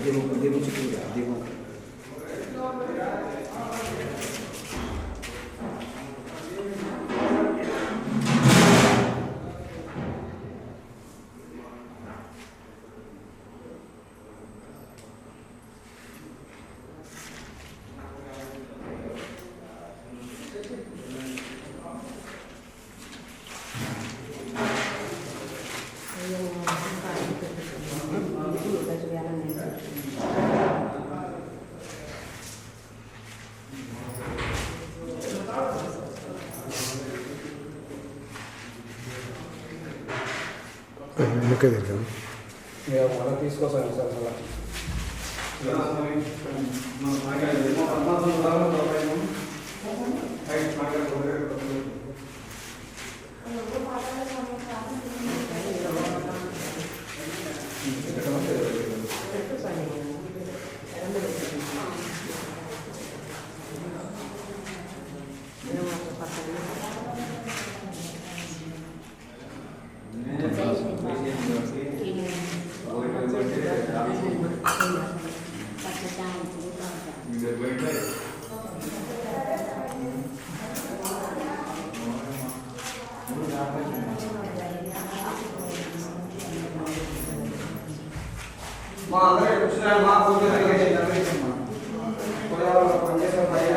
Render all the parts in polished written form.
దీపం చుట్టూ దీపం వెనక తిరిగాం మనం తీసుకొస్తాం సార్ మా అందరూ కూర్చున్నారు మా పూజ పనిచేసిన పని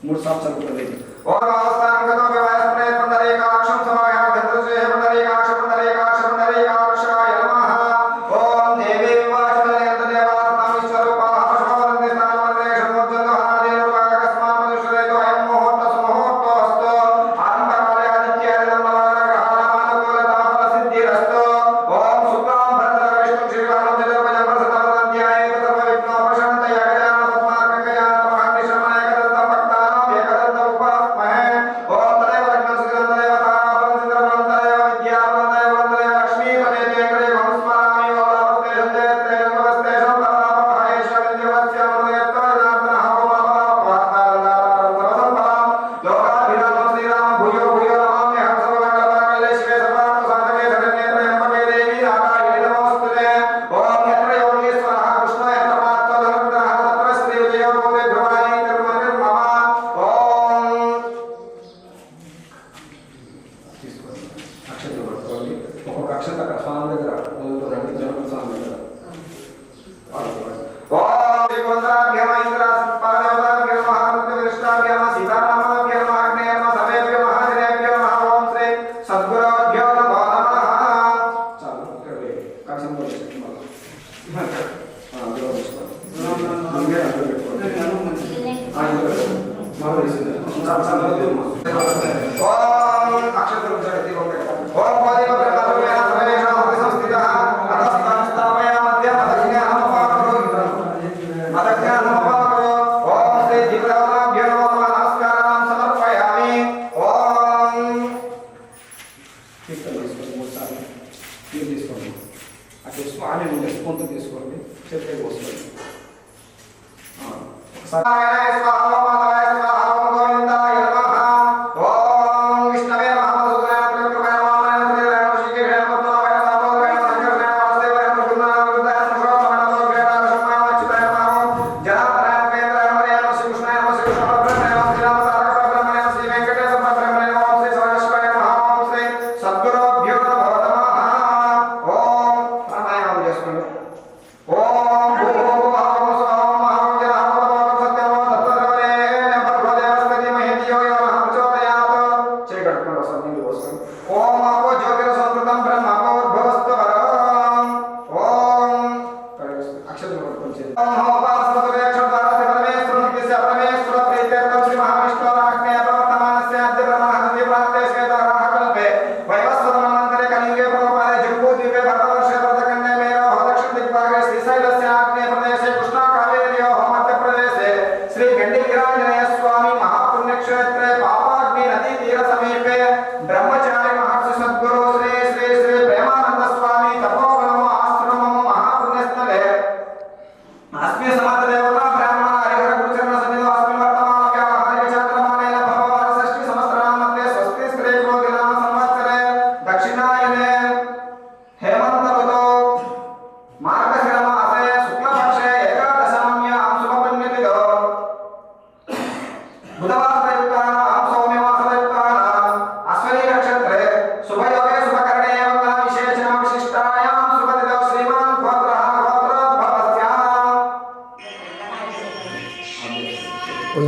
మూడు సార్లు చదువుతుంది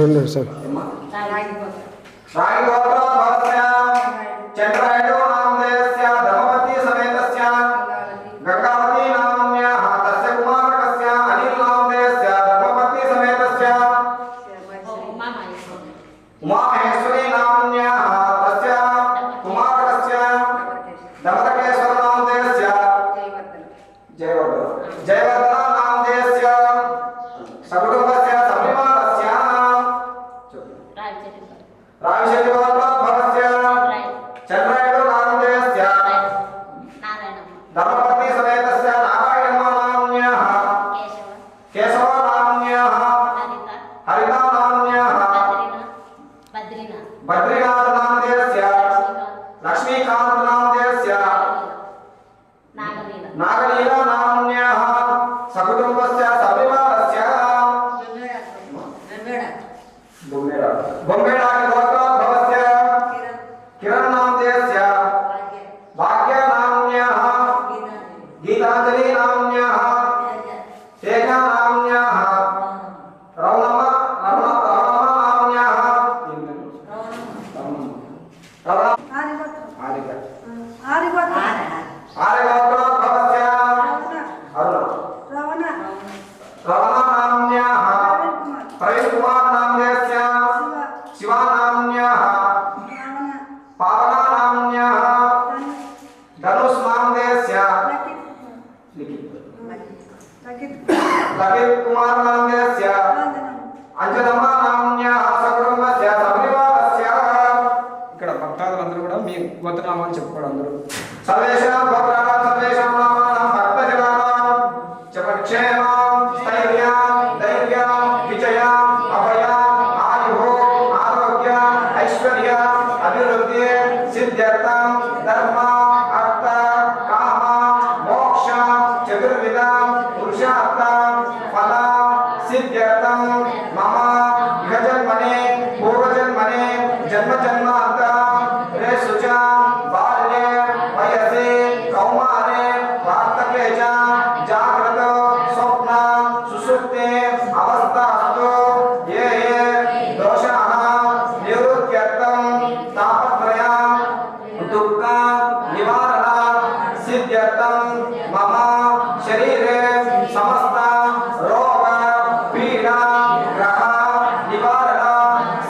ఉండండి సార్.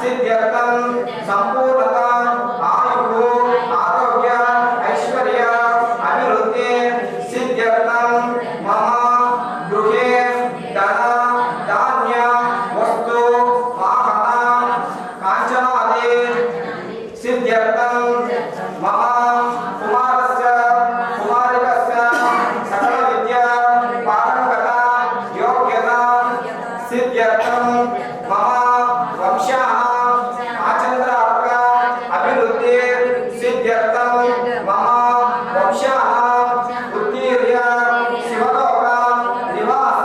Siddhartam సంపూర్ణత ఆయు ఆరోగ్య ఐశ్వర్య అభివృద్ధి సిద్ధ్యర్థం మమ గృహే ధన ధాన్య వస్తు వాహన కాంచనాది సిద్ధ్యర్థం మమ కుమారస్య కుమారికస్య సకల విద్యా పారంగత యోగ్యత సిద్ధ్యర్థం మమ వంశాః ఆచంద్రార్క అభివృద్ధి సిద్ధ్యర్థం మమ వంశాః ఉత్తీర్య శివలోక నివాస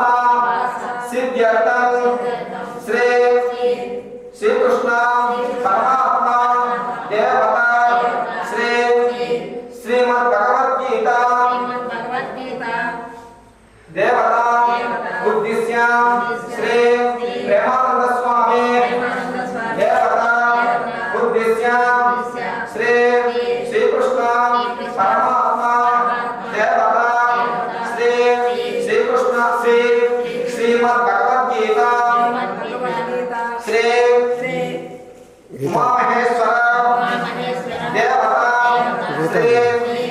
సిద్ధ్యర్థం శ్రీ శ్రీకృష్ణ పరమాత్మ దేవత శ్రీ శ్రీమద్ భగవద్గీత దేవత ఉద్దిశ్య శ్రీ ప్రేమానంద స్వామి దేవత ఉద్దిశ్య శ్రీ శ్రీకృష్ణ పరమాత్మ దేవత శ్రీ శ్రీకృష్ణ శ్రీ శ్రీమద్ భగవద్గీత శ్రీ ఉమామహేశ్వర దేవత శ్రీ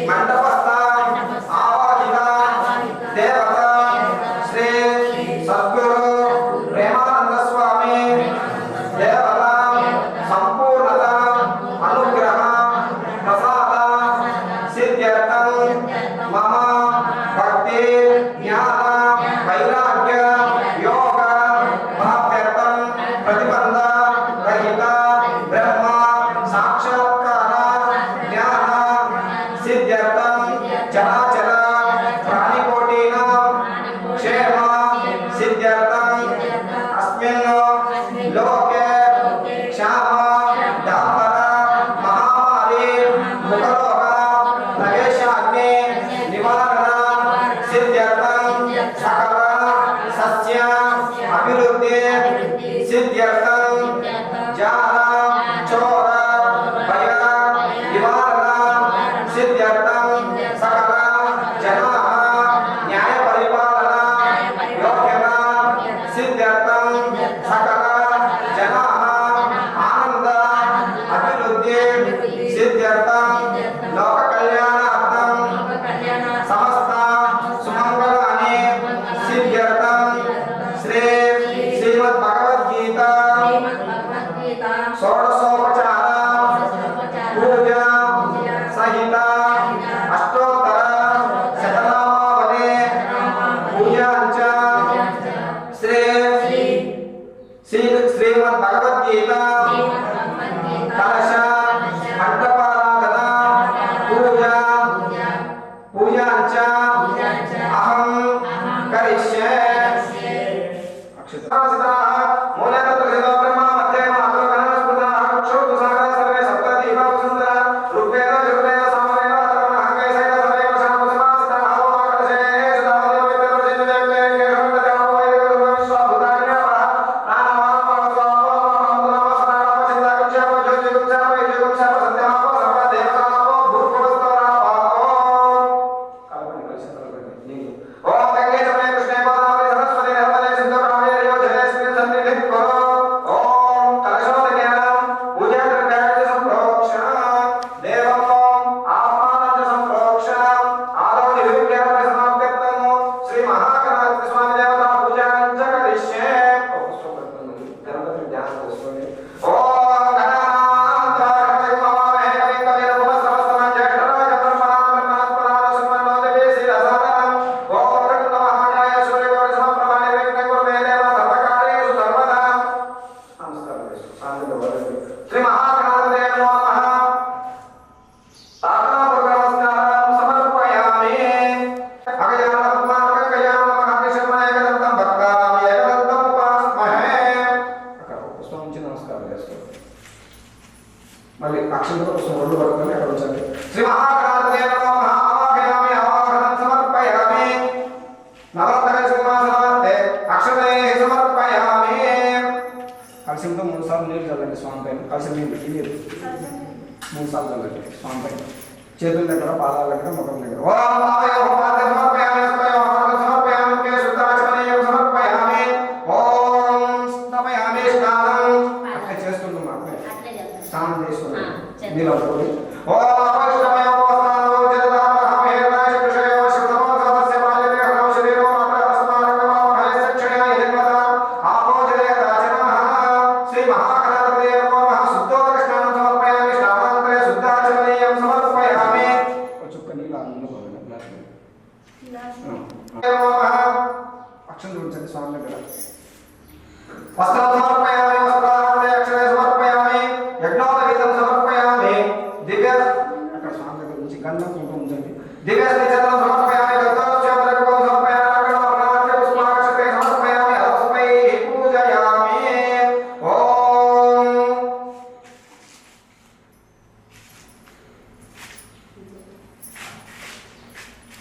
మండపస్థ ఆవాహిత దేవత శ్రీ సద్గురు ప్రేమానంద స్వామి దేవత సంపూర్ణత అనుగ్రహ ప్రసాద సిద్ధ్యర్థం మమ భక్తి జ్ఞాన వైరాగ్య యోగ ప్రాప్త్యర్థం ప్రతిబంధ రహిత బ్రహ్మ సాక్షాత్కార జ్ఞాన సిద్ధ్యర్థం చరాచర ప్రాణికోటీనాం క్షేమ సిద్ధ్యర్థం అస్మిన్ లోకే క్షామ దాపర మహామారి ముఖరోగ ప్రవేశాగ్ని నివారణ సిద్ధ్యర్థం సకల సస్య అభివృద్ధి సిద్ధ్యర్థం జార చోర భయ నివారణ సిద్ధ్యర్థం సకల జనాః న్యాయ పరిపాలన యోగ్యత సిద్ధ్యర్థం సకల జనాః ఆనంద అభివృద్ధి సిద్ధ్యర్థం లోక కళ్యాణార్థం సమస్త సుమంగళాని సిద్ధ్యర్థం శ్రీ శ్రీమద్ భగవద్గీత షోడశోపచార పూజ సహిత అష్టోత్తర శతనామావళి పూజాంచ శ్రీ శ్రీమద్ భగవద్గీత కలశ మండపారాధన పూజ పూజాంచ అహం కరిష్యే మళ్ళీ అక్షంతల కోసం రెండు పడుతుంది అక్కడ ఉంచండి. శ్రీ మహాగణాధిపతయే నమః ఆవాహయామి ఆవాహనం సమర్పయామి నవరత్న సింహాసనార్థే అక్షతయే సమర్పయామి. కలశంతో 3 సార్లు నీళ్ళు చల్లండి స్వామి పైన. కలశం నీళ్ళు 3 సార్లు చల్లండి స్వామి పైన. చేతుల దగ్గర పాదాల దగ్గర ముఖం దగ్గర. ఓం ఆవయోః పాదం సమర్పయామి స్వయోః సమర్పయామి కే శుద్ధాచమనీయం సమర్పయామి. ఓం స్తమయామి స్నానం అట్లా చేస్తున్నాం. స్నానం చేసుకుని చేద్దాం. నీళ్ళు అవుతుంది ఓం అపవిష్టమయ ఉపస్నానో జలదామహ మేఘనాయ కృషయో శుద్ధమో సదస్య బాల్యతే హనో శరీరో మాత్ర స్మారకమో హయసక్షణయ జన్మత ఆపో జలయ రాజనః శ్రీ మహాగణాధిపతయే నమో నమః శుద్ధోదక స్నానం సమర్పయామి శ్రావణాంతరే శుద్ధాచమనీయం సమర్పయామి ఒక చుక్క నీళ్ళు అందులో పోయండి గ్లాసులో అక్షం చూపించండి స్వామి దగ్గర వస్త్రం సమర్పయామి వస్త్రాలే అక్షరే సమర్పయామి యజ్ఞోపవీతం సమర్పయామి దివ్య అక్కడ స్వామి దగ్గర నుంచి గంధం కుంకుమ ఉంచండి దివ్య శ్రీచంద్రం సమర్పయామి గంధోత్సవం సమర్పయామి అక్కడ పుష్పాక్షతే సమర్పయామి అలస్మై పూజయామి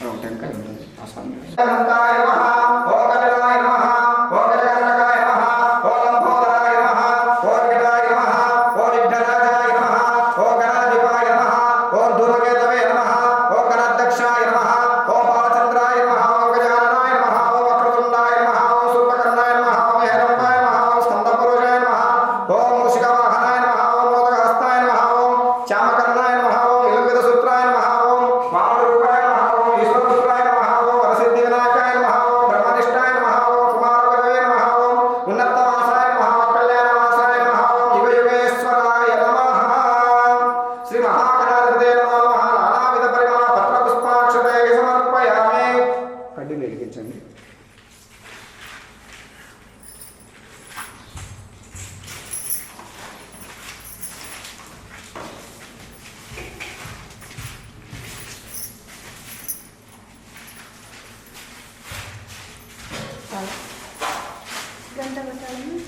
ఓం టెంకాయ ఉంటుంది ఆ స్వామి అనంతాయ నమః ఓం కపిలాయ నమః ఓం గజకర్ణకాయ నమః ఓం లంబోదరాయ నమః ఓం వికటాయ నమః ఓం విఘ్నరాజాయ నమః ఓం గణాధిపాయ నమః ఓం ధూమకేతవే నమః ఓం గణాధ్యక్షాయ నమః ఓం బాలచంద్రాయ నమః ఓం గజాననాయ నమః ఓం వక్రతుండాయ నమః ఓం శూర్పకర్ణాయ నమః ఓం హేరంబాయ నమః ఓం స్కందపురుషాయ నమః ఓం మూషికవాహనాయ నమః ఓం మోదకహస్తాయ నమః ఓం చామకర్ణాయ నమః ఓం ఇలువిదసూత్రాయ నమః ఓం వామరూపాయ నమః ఓం ఈశ్వరపుత్రాయ నమః ఓం వరసిద్ధి వినాయకాయ నమః ఓం బ్రహ్మనిష్టాయ నమః ఓం కుమారగురవే నమః ఓం ఉన్నతవాసాయ నమః ఓం కళ్యాణవాసాయ నమః ఓం యుగయుగేశ్వరాయ నమః శ్రీ మహాగణాధిపతయే నమో నమః నానావిధ పరిమళ పత్ర పుష్పాక్షతే సమర్పయామి కడ్డీలు వెలిగించండి గంట పెట్టాలని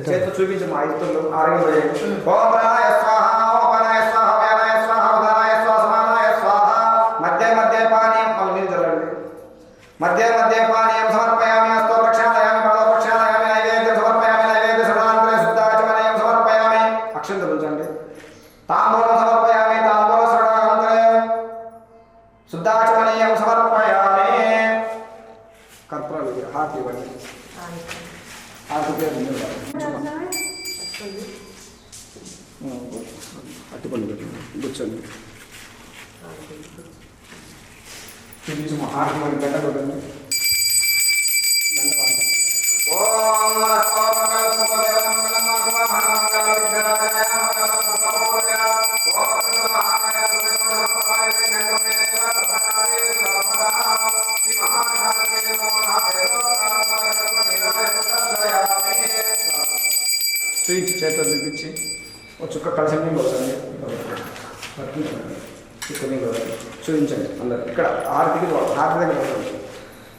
చేతితో చూపించు మా ఇస్తులు ఆరోగ్యం ఓం ప్రాణాయ స్వాహ ఓం అపానాయ స్వాహ వ్యానాయ స్వాహ ఉదానాయ స్వాహ సమానాయ స్వాహ మధ్య మధ్య పానీయం నీళ్ళు చల్లండి మధ్య మధ్య పానీయం సమర్పయామి హస్తో ప్రక్షాళయామి పాదో ప్రక్షాళయామి నైవేద్యం సమర్పయామి నైవేద్య సమానంతరే శుద్ధాచమనీయం సమర్పయామి అక్షంతలు ఉంచండి తాంబూలం సమర్పయామి తాంబూల సడానంతరే శుద్ధాచమనీయం సమర్పయామి కర్పూరాలు హారతి ఇవ్వండి అట్టుపండు పెట్టండి కూర్చోండి చూపించు హారతి మరి గంట పెట్టండి గంట వాడతాం ఓం చూపించి చేతితో చూపించి ఒక చుక్క కలిసి నీళ్ళు వస్తుంది చుక్క నీళ్ళు వస్తుంది చూపించండి అందరు ఇక్కడ హారతికి హారతి దగ్గర వస్తుంది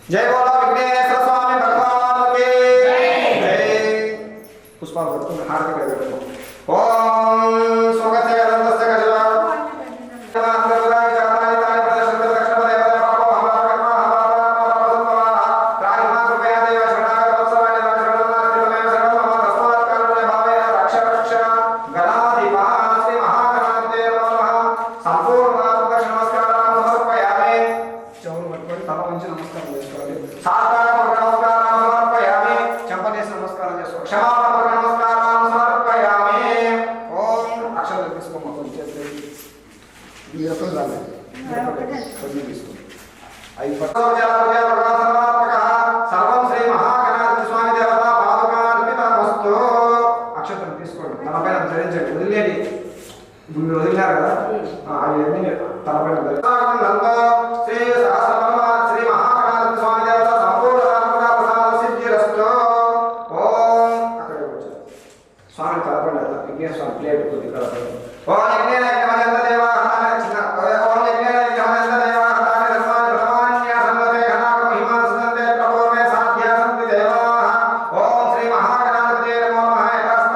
జై బోలో విఘ్నేశ్వర స్వామి భగవానుకి జై పుష్పాలు పడుతుంది హారతి దగ్గర పెట్టుకో ఓం స్వగత గంధస్య గజ సర్వం శ్రీ మహాగణాధిపతి స్వామి దేవత పాదుకార్పితమస్తు అక్షతలు తీసుకోండి తలపైన ధరించండి వదిలేది ఇప్పుడు మీరు వదిలినారు కదా అవన్నీ తలపైన శ్రీ సహస్రనామ శ్రీ మహాగణాధిపతి స్వామి దేవత సంపూర్ణ ప్రసాద సిద్ధిరస్తు ఓం అక్కడే కూర్చో స్వామి తలపైన విఘ్నేశ్వర స్వామి ప్లేట్ కొద్దిగా ఓం యజ్ఞేన యజ్ఞమనంత దేవా ఓం యజ్ఞేన యజ్ఞమనంత దేవా ఓం శ్రీ మహాగణాధిపతయే నమో నమః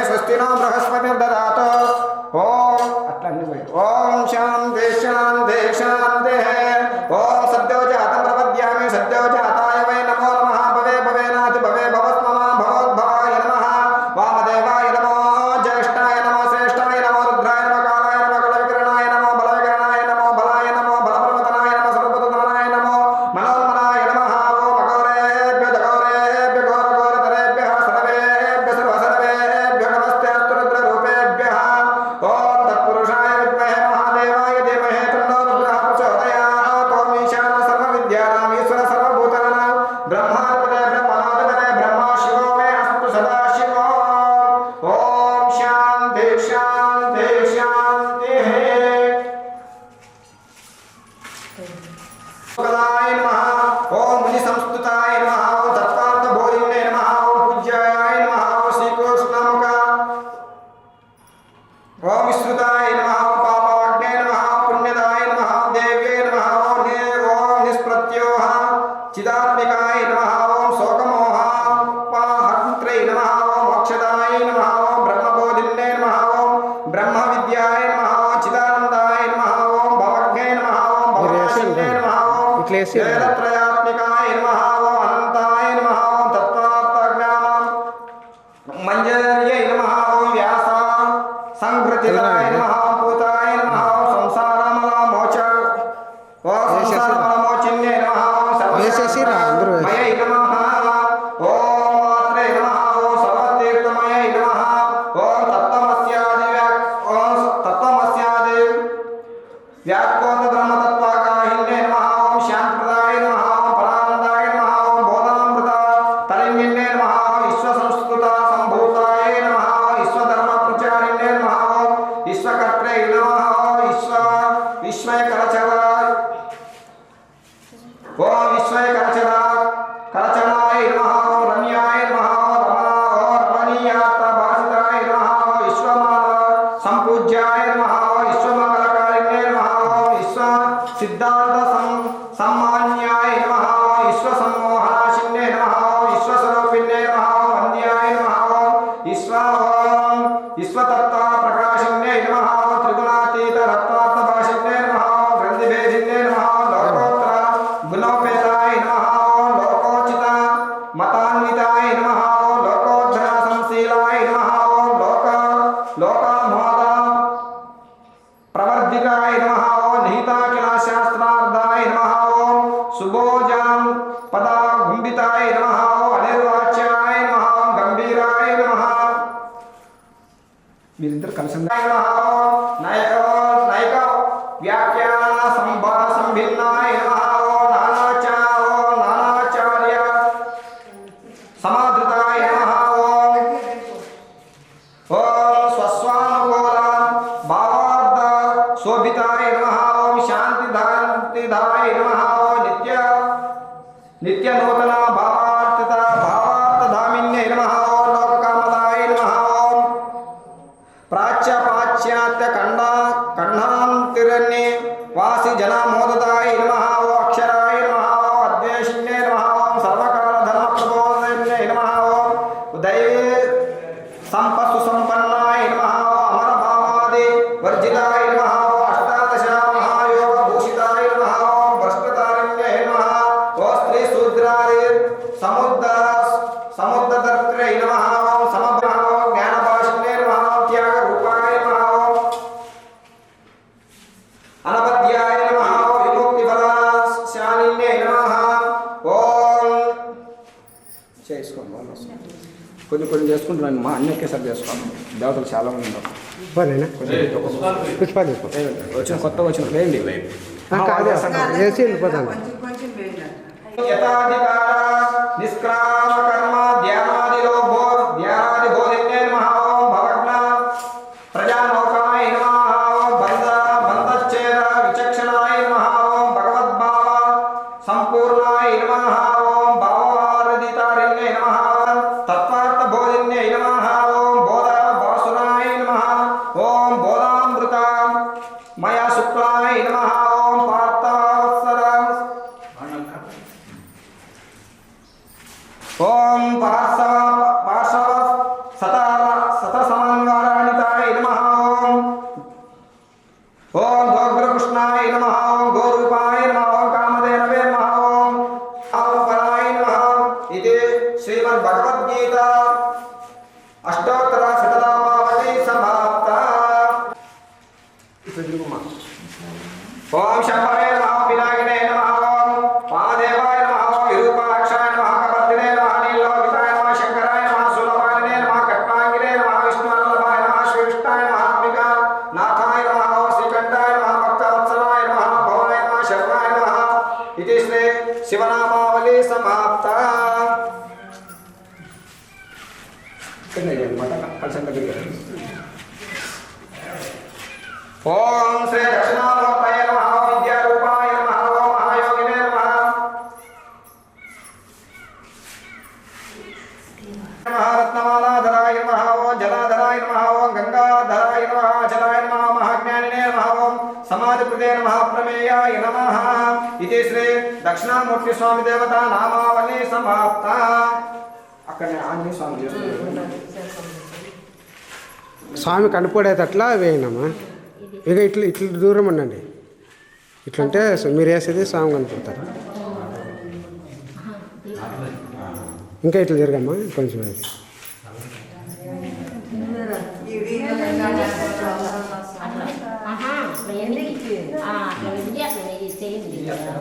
स्वस्ति no बृहस्पतिर्ददातु। Om Shanti Shanti Shanti Om సద్యో జాతం ప్రపద్యామి సద్యో జాతాయ why నమో నమః భవే భవేనాతి భవే భవస్మమ భవోద్భవాయ నమః వామదేవాయ నమో జ్యేష్ఠాయ నమో శ్రేష్ఠాయ నమో రుద్రాయ నమో కాలాయ నమో కళవికరణాయ నమో బలవికరణాయ నమో బలాయ నమో బలప్రమతనాయ నమో సర్వభూతమనాయ నమో మనోన్మనాయ నమః ఓం అఘోరేభ్యో దఘోరేభ్యో ఘోరఘోరతరేభ్యః సర్వేభ్యః సర్వసర్వేభ్యో నమస్తే అస్తు రుద్రరూపేభ్యః ఓం తత్పురుషాయ విద్మహే మహాదేవాయ ధీమహి తన్నో రుద్రః ప్రచోదయాత్ ఓం ఈశాన సర్వవిద్యానాం ఈశ్వర సర్వభూతానాం బ్రహ్మాధిపతే బ్రహ్మణోధిపతే బ్రహ్మ శివో మే అస్తు సదా శివో ఓం శాంతి శాంతి శాంతి భగవాయ నమః ఓం ముని సంస్తుతాయ నమః ఓం తత్వార్థ బోధిన్నే నమః ఓం పూజ్యాయ నమః ఓం శ్రీకృష్ణముఖ ఓం విశ్రుతాయ నమః ఓం పాపవాగ్నే నమః పుణ్యదాయ నమః దేవ్యే నమః ఓం నిస్ప్రత్యోహ చిదాత్మికాయ నమః ఓం శోకమోహాపహంత్రై నమః ఓం మోక్షదాయ నమః ఓం బ్రహ్మబోధిన్నే నమః ఓం బ్రహ్మ విద్యాయ నమః ఓం చిదానందాయ నమః ఓం భవగ్నే నమః ఓం భవనాశిన్నే నమః ఓం వేదత్రయాత్మికాయ నమః ఓం అనంతాయ నమః ఓం తత్వార్థజ్ఞానం మంజర్యై నమః ఓం వ్యాస సంఘృతిరాయ నమః పూతాయ నమః సంసారమల మోచ ఓం సంసారమల మోచిన్నే నమః సర్వమయై నమః ఓం మాత్రే నమః ఓం సర్వతీర్థమయై నమః ఓం తత్వమస్యాది వ్యాకోత బ్రహ్మతత్వాకాహిన్నే నమః ఓం శాంతిప్రదాయ నమః ఓం పరానందాయ నమః ఓం బోధామృత తరిణ్యన్నే నమః ఓం విశ్వసంస్కృత సంభూతాయ నమః ఓం విశ్వధర్మ ప్రచారిణ్యే నమః ఓం విశ్వకర్త్రే నమః ఓం విశ్వకరచరాయ ఓం విశ్వకరచరాయ నమః ఓం రమ్యాయ నమః ఓం రమణీయాత్మ భాసితాయ నమః ఓం విశ్వమాల సంపూజ్యాయ నమః ఓం విశ్వమంగళకారిణ్యే నమః ఓం విశ్వ సిద్ధాంత సమ్మాన్యాయ నమః ఓం విశ్వసమ్మోహనాశిన్యే నమః ఓం విశ్వస్వరూపిణ్యే నమః ఓం వంద్యాయ నమః ఓం విశ్వతత్వ ప్రకాశిన్యే నమః ఓం త్రిగుణాతీత రత్నాత్మ భాషిన్యే నమః ఓం గ్రంథిభేదిన్యే నమః ఓం లోకోత్తర గుణోపేతాయ నమః ఓం లోకోచిత మతాన్వితాయ నమః ఓం లోకోద్ధర సంశీలాయ నమః ఓం లోకమోద ప్రవర్ధికాయ నమః ఓం నిహితాఖిల శాస్త్రార్థాయ నమః ఓం సుభోజాం పదా గుంభితాయ నమః ఓం అనిర్వాచ్యాయ నమః ఓం గంభీరాయ నమః మీరిద్దరు కలిసి నైక వ్యాఖ్యాన సంభిన్నాయ నమః ఓం నానాచార్య సమాధృతాయ నమః ఓం స్వస్వానుకూల భావార్థ శోభితాయ నమః ఓం శాంతిదాయ నమః ఓం నిత్య నూతన భావార్థధామిన్యే నమః ఓం లోకకామదాయ నమః ఓం ప్రాచ్య ఖండాంతిరణ్యే వాసి జనమోదతాయ నమః ఓం అక్షరాయ నమః ఓం అద్వేషిణ్యే నమః ఓం సర్వకాల ధర్మ ప్రబోధన్యే నమః ఓం దైవే సంపస్సు సంపన్నాయ నమః ఓం అమరభావాది వర్జితాయ నమః ఓం అష్టాదశ మహాయోగ భూషితాయ నమః ఓం భ్రష్టతారిణ్యే నమః ఓం స్త్రీ శూద్రాది సముద్రదర్త్రే నమః ఓం సమబ్రహ్మ ఓం జ్ఞానభాషిణ్యే నమః ఓం త్యాగ రూపాయ నమః ఓం అనపద్యాయ నమః ఓం విముక్తి ఫలశాలిన్యే నమః ఓం చేసుకోండి కొన్ని చేసుకుంటున్నాను మా అన్ని ఒకేసారి చేసుకోండి దేవతలు చాలా మంది ఉంటారు వచ్చిన కొత్తగా వచ్చిన వేయండి నిష్క్రామ కర్మ ధ్యానాదిలో ధ్యానాది బోధిన్యే నమః ఓం భవజ్ఞ ప్రజానౌకాయ నమః ఓం బంధచ్ఛేద విచక్షణాయ నమః ఓం భగవద్భావ సంపూర్ణాయ నమః ఓం భావవారధితారిణ్యే నమః తత్వార్థ బోధిన్యే నమః ఓం బోధ వాసునాయ నమః ఓం బోధామృత మయా శుక్లాయ నమః ఓం పార్థవత్సర ఓం పార్శ్వ సత సమన్వరాణితాయ నమః ఓం ఓం గోగులకృష్ణాయ నమః ఓం గోరూపాయ నమః ఓం కామధేనవే నమః ఓం ఆపరాయ నమః. ఇది శ్రీమద్భగవద్గీత అష్టోత్తర శతనామావళి సమాప్త. ఓం శంభవే నమః వినాయకనే నమః ఓం మహాదేవాయ నమః ఓం విరూపాక్షాయ నమః కపర్దినే నమః నీలోకితాయ నమః శంకరాయ నమః సులభాయనే నమః కట్నాంగినే నమః విష్ణువల్లభాయ నమః శ్రీకృష్ణాయ నమః అంబికా నాథాయ నమః ఓం శ్రీకంఠాయ నమః భక్తవత్సలాయ నమః భవాయ నమః శర్వాయ నమః. ఇది శ్రీ శివనామావళి సమాప్త. ఓం శ్రీ దక్షిణామూర్తయే నమః విద్యారూపాయ నమః ఓం మహాయోగినే నమః రత్నమాలాధరాయ నమః ఓం జలాధరాయ నమః ఓం గంగాధరాయ నమః జలాయ నమః మహాజ్ఞానినే నమః ఓం సమాధికృతే నమః ప్రమేయాయ నమః. ఇది శ్రీ దక్షిణామూర్తి స్వామి దేవత నామావళి సమాప్త. అక్కడ ఆంజనేయ స్వామి చేస్తున్నారు. స్వామి కనపడేటట్లా వేయనమ్మా. ఇక ఇట్లా ఇట్లా దూరం ఉండండి. ఇట్లుంటే మీరు వేసేది స్వామి కనపడతారు. ఇంకా ఇట్లా జరగమ్మా కొంచెం.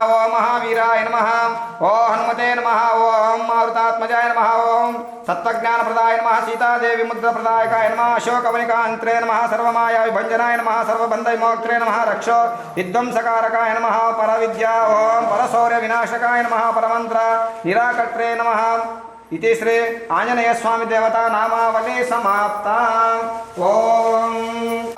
ఓం మహావీరాయ నమః ఓం హనుమతే నమః ఓం మారుతాత్మజాయ నమః ఓం తత్వజ్ఞానప్రదాయ నమః సీతాదేవి ముద్రప్రదాయకాయ నమః అశోకవనికాంత్రే నమః సర్వమాయా విభంజనాయ నమః సర్వబంధవిమోక్త్రే నమః రక్షో విధ్వంసకారకాయ నమః పరవిద్యా ఓం పరశౌర్య వినాశకాయ నమః పరమంత్ర నిరాకర్త్రే నమః. ఇది శ్రీ ఆంజనేయ స్వామి దేవత నామావళి సమాప్త. ఓం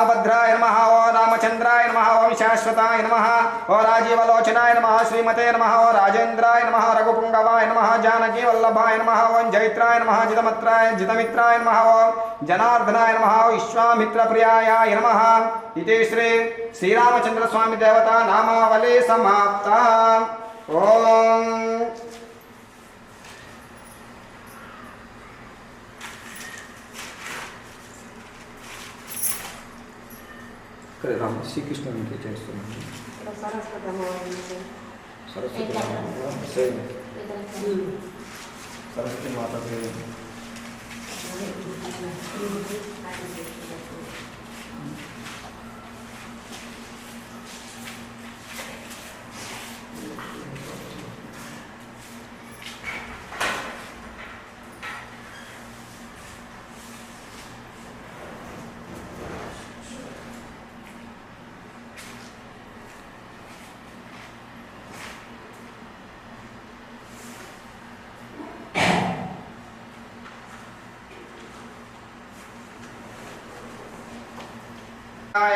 భద్రాయ నమః ఓం రామచంద్రాయ నమః ఓం శాశ్వతాయ నమః ఓం రాజీవలోచనాయ నమః శ్రీమతే నమః ఓం రాజేంద్రాయ నమః రఘుపుంగవాయ నమః జానకీ వల్లభాయ నమః ఓం జైత్రాయ నమః జితమిత్రాయ నమః ఓం జనార్దనాయ నమః విశ్వామిత్రప్రియాయ నమః. ఇది శ్రీ శ్రీరామచంద్ర స్వామి దేవత నామావళి సమాప్త. ఓం ఇక్కడ రామ శ్రీకృష్ణునికి చేస్తున్నాను. సరస్వతి సరస్వతి మాత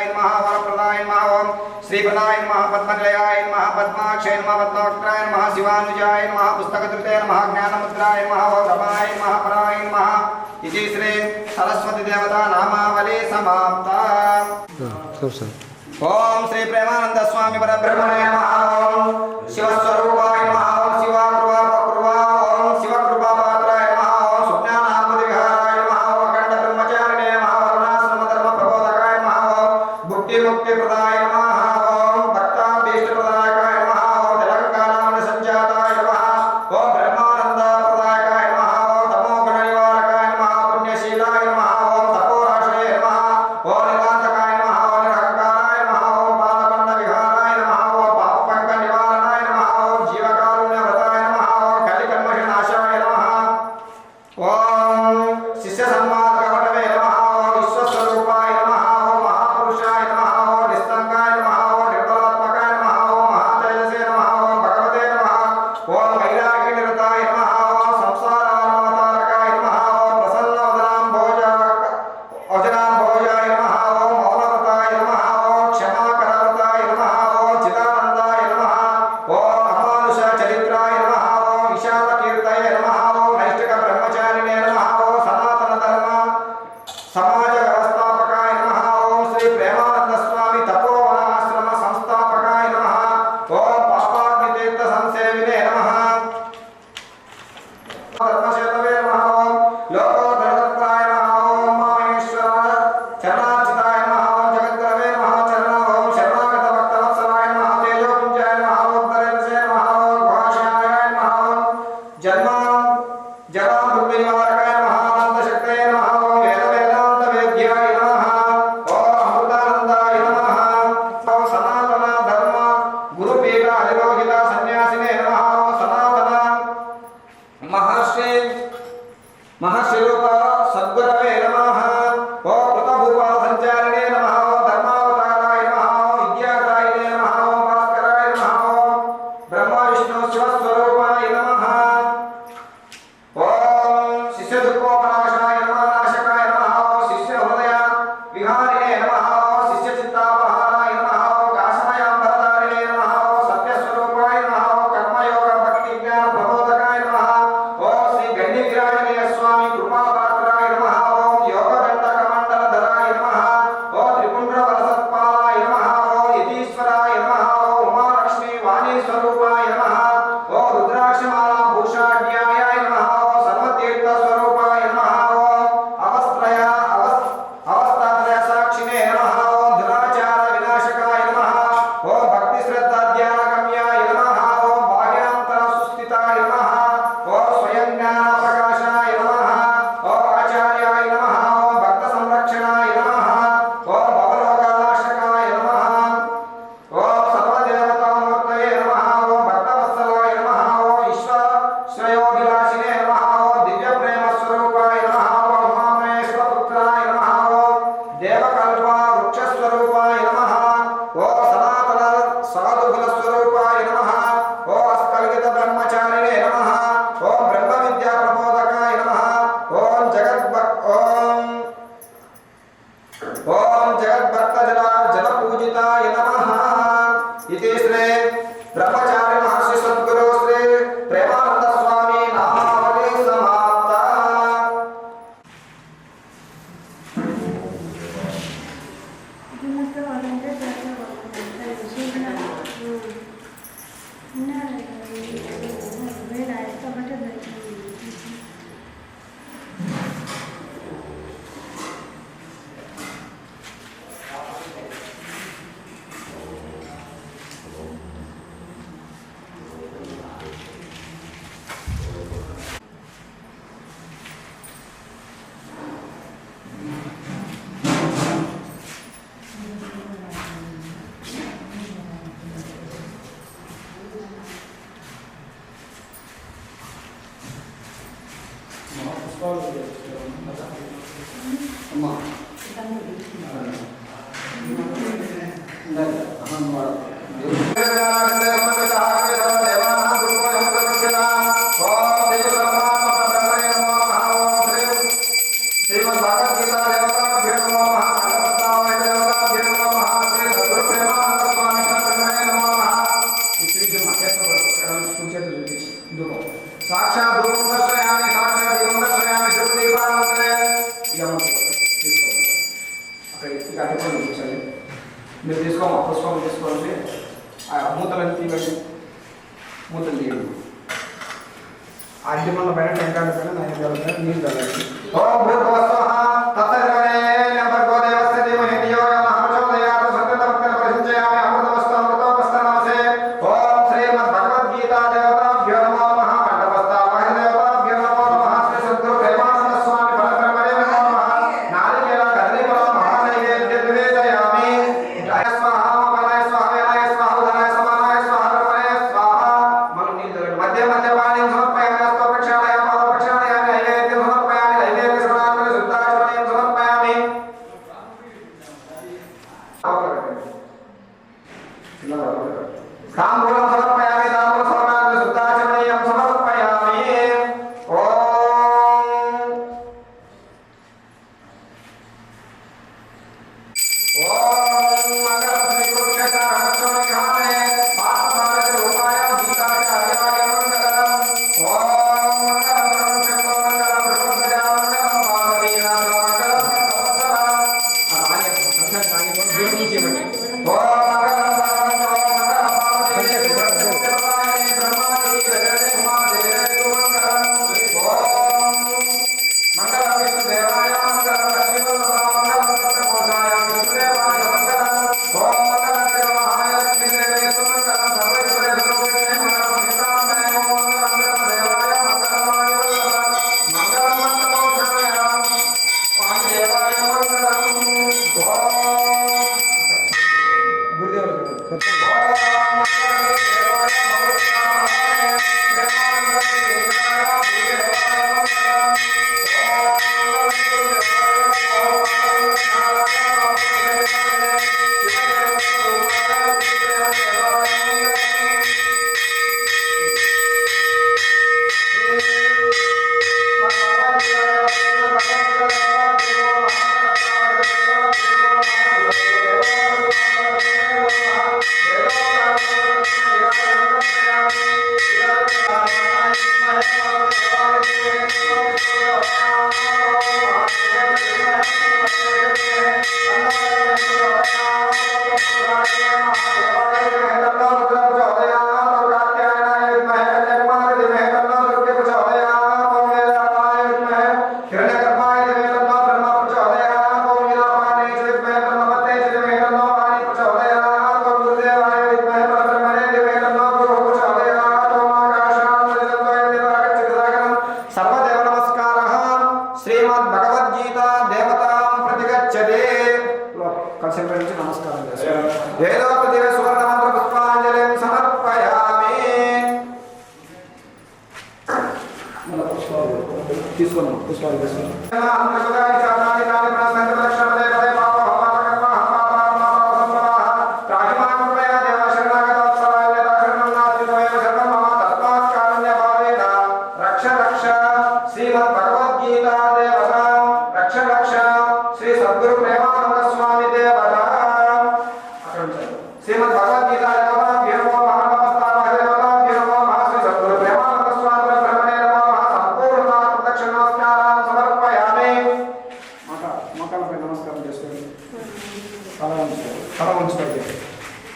नमः वरप्रदाय नमः ओम श्रीप्रदाय नमः पद्मनिलयाय नमः पद्माक्षय नमः पद्मवक्त्राय नमः शिवानुजाय नमः पुस्तकधृते नमः ज्ञानमुद्राय नमः ओम रमाय नमः पराय नमः. इति श्री सरस्वती देवता नामावली समाप्ता. ओम श्री प्रेमानंद स्वामी परब्रह्मणे नमः ओम शिवस्वरूपाय नमः ओम शिवाकृपा ओम शिवकृपा पात्राय नमः ओम सुज्ञानात्मति विहाराय नमः ओम अखंड ब्रह्मचारिणे नमः वर्णाश्रम धर्म प्रबोधकाय नमः ओम भुक्ति मुक्ति प्रदाय नमः ओम भक्ताभीष्ट प्रदायकाय नमः ओम तेलंगाना संजाताय नमः ओम ब्रह्मानंद प्रदायकाय नमः ओम तमो गुण निवारकाय नमः पुण्यशीलाय नमः ओम तपोराशये नमः ओम निवान्तकाय नमः ओम निरहंकाराय नमः ओम पादपंड विहाराय नमः ओम पापपंक निवारणाय नमः ओम जीवकारुण्यव्रताय नमः ओम कलिकल्मषनाशाय नमः ओम शिष्य सन्मार्गवटवे नमः ओम विश्वस्वरूपाय नमः ओम महापुरुषाय नमः ओम निस्तंगाय स्वरूपाय नमः ओम सनातन साधुगुण स्वरूपाय नमः ओम अस्कलगित ब्रह्मचारिणे नमः ओम ब्रह्म विद्या प्रबोधकाय नमः ओम जगद्भक्त जन पूजिताय नमः इति श्री ब्रह्मचारी महर्षि सद्गुरु श्री प्रेमानंद स्वामी नामावली समाप्ता। మీరు తీసుకోమా పుష్పం తీసుకోండి మూతలను తీయండి మూతలు తీయండి అడ్డిమల్ల పైన టెంకాయ పైన నైవేద్యాల నీళ్ళు తగ్గండి ఓం భూర్భువస్వః తత్సవితుర్వరేణ్యం భర్గో దేవస్య ధీమహి ధియో యో నః ప్రచోదయాత్ సత్యతమత్ర ప్రసించయామి అమృతమస్తు అమృతోపస్తు నమస్తే ఓం శ్రీమద్భగవద్గీతా దేవతాభ్యో నమో నమః కంఠపస్తావహ దేవతాభ్యో నమో నమః శ్రీ సద్గురు ప్రేమానంద స్వామి పరబ్రహ్మణే నమో నమః నారికేళ కదలీఫల మహానైవేద్య నివేదయామి జయ స్వాహ మమనాయ స్వాహ వినాయ స్వాహ ఉదనాయ సమానాయ స్వాహ బ్రహ్మణే స్వాహ మనం నీళ్ళు మధ్య మధ్య పాణిం సమర్పయామి ప్రక్షాళయామి పాద ప్రక్షాళయామి నైవేద్యం సమర్పయామి నైవేద్య సమర్పణ శుద్ధాచమనీయం సమర్పయామి తాంబూలం సమర్పయామి తాంబూల సమర్పణ శుద్ధాచమనీయం సమర్పయామి ఓం ఓం అగరబత్తి పురుషకారక్షణిహానే పార్థసారథి రూపాయ గీతాచార్యాయ మంగళం ఓం మంగళం శంభోమంగళం బృహస్పతిజామంగళం పార్వతీనాథ మంగళం ఓం మంగళం మంగళం విష్ణుదేవాయ మంగళం లక్ష్మీవల్లభాయ మంగళం సత్యకోశాయ విష్ణుదేవాయ మంగళం ఓం మంగళం దేవాయ లక్ష్మీదేవి సుమంగళం సర్వేశ్వరే సర్వోపేక్షే మంగళం సీతారామయ ఓం మంగళం దేవాయ మంగళం వాయువల్లభ మంగళం మంత్రమోక్షణయ వాయుదేవాయ మంగళం ఓం గురుదేవుడు सर्वदेव नमस्कारः श्रीमद्भगवद्गीता देवतां प्रतिगच्छते कलशं నుంచి నమస్కారం చేస్తాను వేదోక్త దివ్య సువర్ణ మంత్ర పుష్పాంజలిం సమర్పయామి మన పుష్పాలు తీసుకున్నాం పుష్పాలు తీసుకున్నాం పెట్టండి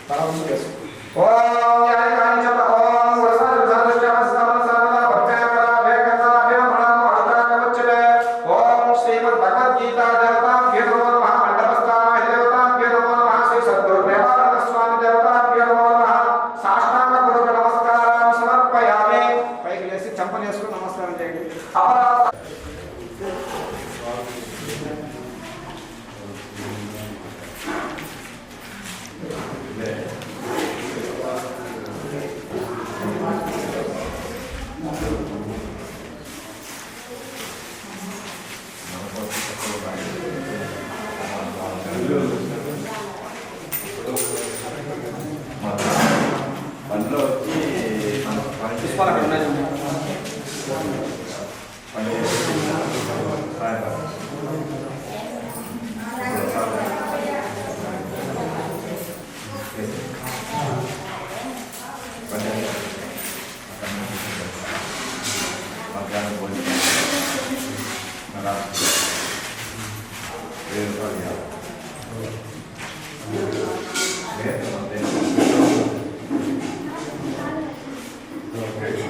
తల ముందు వేసుకో ఓం యాయకాని చ ఓం వరసాద సదృశ్యమస్సమ సర్వదా భక్త్యాకర వేగంతాభ్యో ప్రణామో అష్టాకవచ్చతే ఓం శ్రీమద్ భగవద్గీతా దేవతాభ్యో నమో నమః మండపస్థానాయ దేవతాభ్యో నమో నమః శ్రీ సద్గురు ప్రేమానంద స్వామి దేవతాభ్యో నమో నమః సాష్టాంగ గురు నమస్కారం సమర్పయామి. పైకి లేసి చంపలు వేసుకుని నమస్కారం చేయండి. అపరాధ అందులో వచ్చి పుష్పాలు అక్కడ ఉన్నాయి. మధ్యాహ్నం భోజనం 1000 రూపాయలు